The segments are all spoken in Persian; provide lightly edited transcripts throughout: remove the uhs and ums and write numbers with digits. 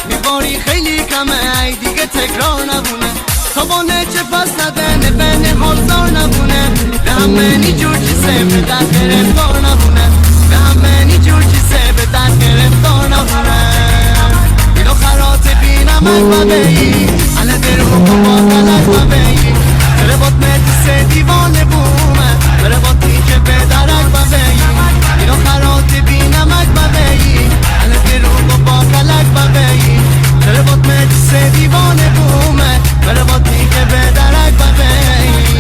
میباری خیلی کمه ای دیگه تکرار نبونه تا بانه چه پس ندنه بین حالزار نبونه به همه نی جور چیزه به دست گرفتار نبونه به همه نی جور چیزه به دست گرفتار نبونه اینو خرات بینم اگبه ای اله در حکم باز اگبه ای بره بات مدیسه دیوانه بومه بره باتی که به در اگبه ای اینو خرات بینم اگبه ای اله در حکم باز اگبه ای بره بات مدیسه دیوانه بومه بره باتی که به در اگبه ای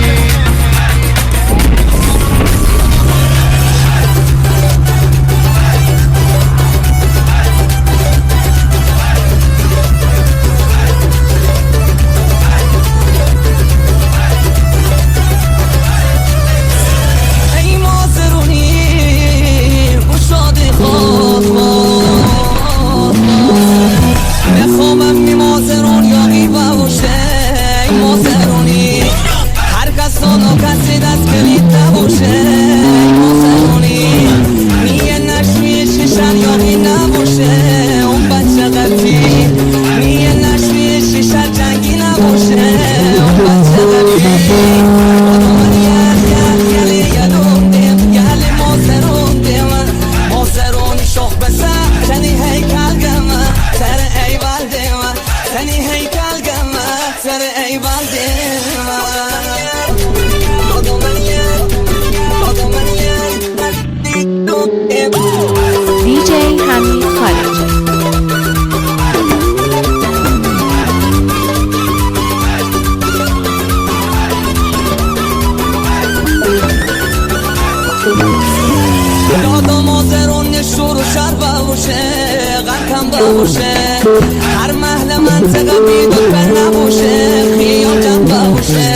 هر محل منطقه بیدون پر نباشه خیال جمع باشه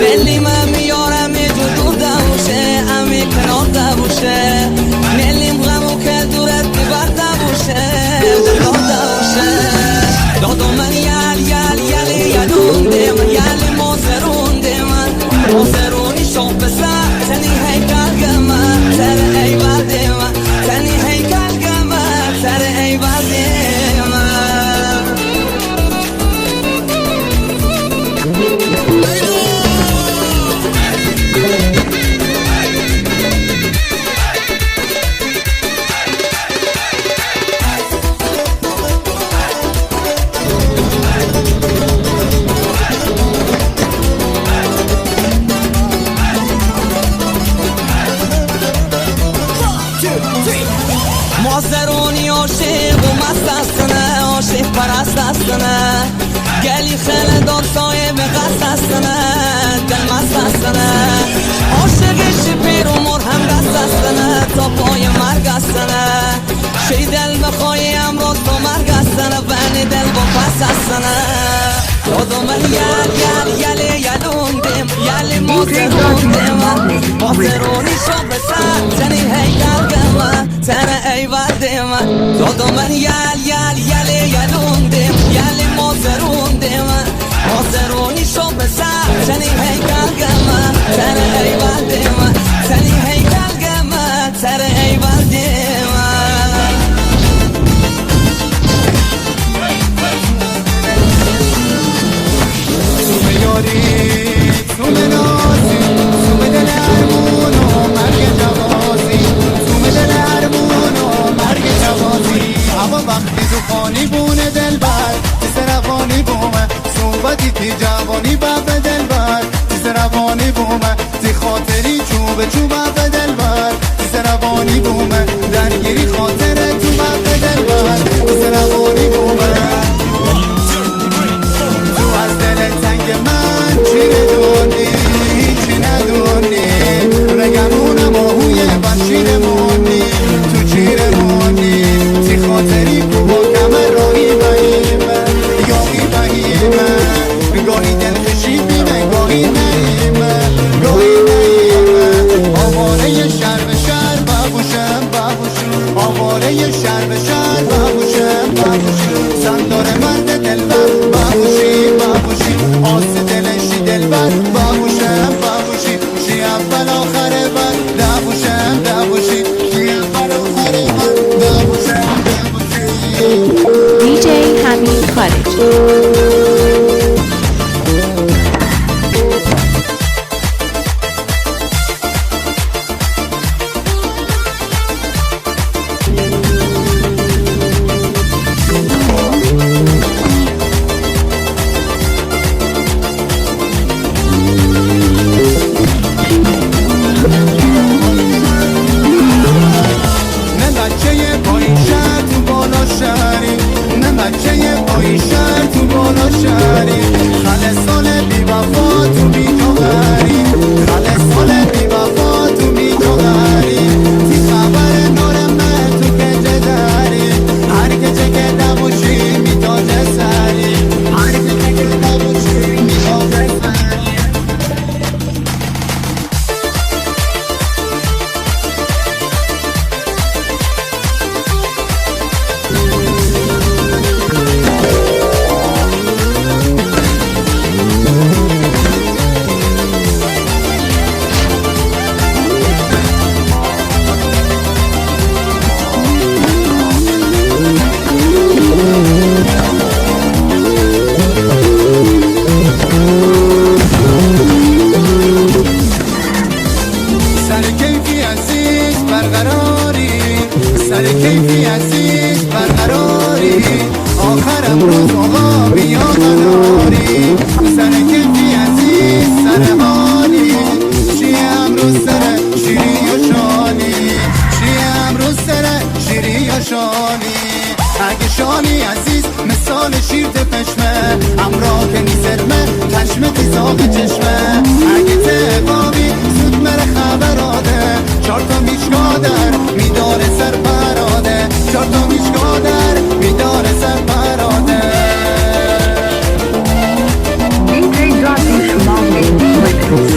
ملی من میارم جدور دباشه امی کنار دباشه ملیم غمو که دورت بیبر دباشه دلار دباشه دادو من یلون دیمن یل مازرون دیمن مازرونی شاق بسر تنی هیکل گمن سر ایول دیمن تنی هیکل گمن سر ایول دیمن مازرونی عاشق و مست هستنه عاشق پرست هستنه گلی خیلی دار صاحب قصد هستنه دل مست هستنه عاشقش پیر و مرهم دست هستنه تا پای مرگ هستنه شی دل بخوای امروز تو مرگ هستنه بنی دل با پس هستنه یادو من یلون دیم یلی مازرون دیم مازرونی شو بسر تنی هیکل گمه تنه ایول دیمه یادو من یلون دیم یلی مازرون دیمه مازرونی شو بسر تنی هیکل گمه تنه ایول دیمه تنی هیکل گمه تنه ایول دیمه سوم نازی سوم دل ارمون و مرگ جوازی سوم دل ارمون و مرگ جوازی اما وقتی تو خانی بونه دل بر تیس روانی بومه صحبتی تی جوانی بب دل بر تیس روانی بومه تی خاطری چوب بب دل بر تیس روانی بومه درگیری خاطره تو بب دل بر تیس روانی بومه تو از دل تنگ من چی ندونی هیچی ندونی رگمونم آهوی بشیر مونی تو چیره مونی تی خاطری کو با کمر راهی بهیمه یاقی بهیمه گاهی دلخشی بینه گاهی نهیمه گاهی نهیمه آواره شر به شر ببوشم آواره شر به شر ببوشم آخرم روز آقا بیا قناری سر کیفی عزیز سر حالی چیه امروز سر شیری و شالی چیه امروز سر شیری و شالی اگه شالی عزیز مثال شیر پشمه امرا که نیزرمه تشمه تیزاق چشمه اگه تقابی زود مره خبراده چارتا میشگادر میداره سر پراده چارتا میشگادر میداره سر پراده DJ Dropish Morning Records.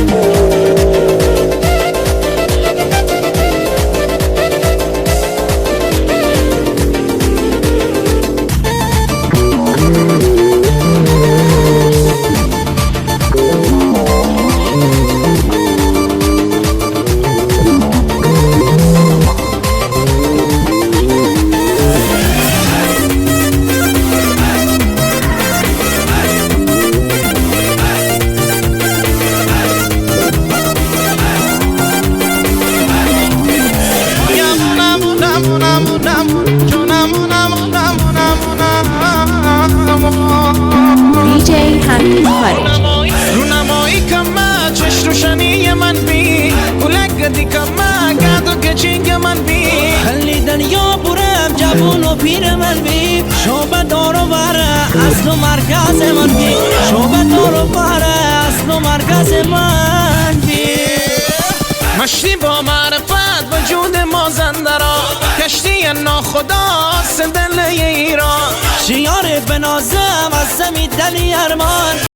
DJ حمید خارج رونمایی کما چش روشنی من بی کلک دی کما گادو گچینگ من بی خلی دنیا برم جوان و پیر من بی شوبه دارو بره اصل و مرکز من بی شوبه دارو بره اصل و مرکز من بی مشتی با معرفت وجود ما زندرا کشتی ناخدا سدل ایران شیار بنازم از زمی دلی ارمان